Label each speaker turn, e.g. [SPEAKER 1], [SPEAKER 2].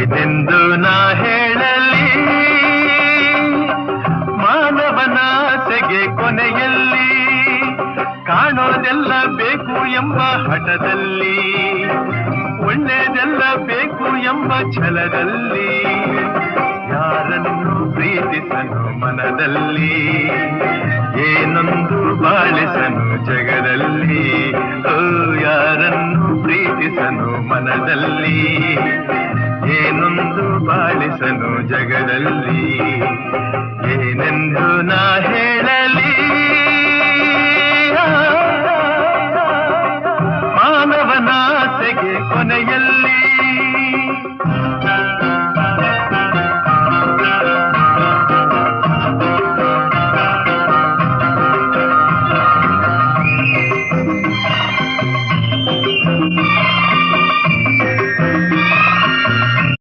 [SPEAKER 1] ಏನೆಂದು ನಾ ಹೇಳಲಿ ಮಾನವನಾಸೆಗೆ ಕೊನೆಯಲ್ಲಿ ಕಾಣೋದೆಲ್ಲ ಬೇಕು ಎಂಬ ಹಠದಲ್ಲಿ ಒಳ್ಳೆಯದೆಲ್ಲ ಬೇಕು ಎಂಬ ಛಲದಲ್ಲಿ ಯಾರನ್ನು ಪ್ರೀತಿಸನು ಮನದಲ್ಲಿ ಏನೊಂದು ಬಾಳಿಸನು ಜಗದಲ್ಲಿ ಓ ಯಾರನ್ನು ಪ್ರೀತಿಸನು ಮನದಲ್ಲಿ ಏನೊಂದು ಬಾಳಿಸನು ಜಗದಲ್ಲಿ ಏನೆಂದು ನಾ ಹೇಳಲಿ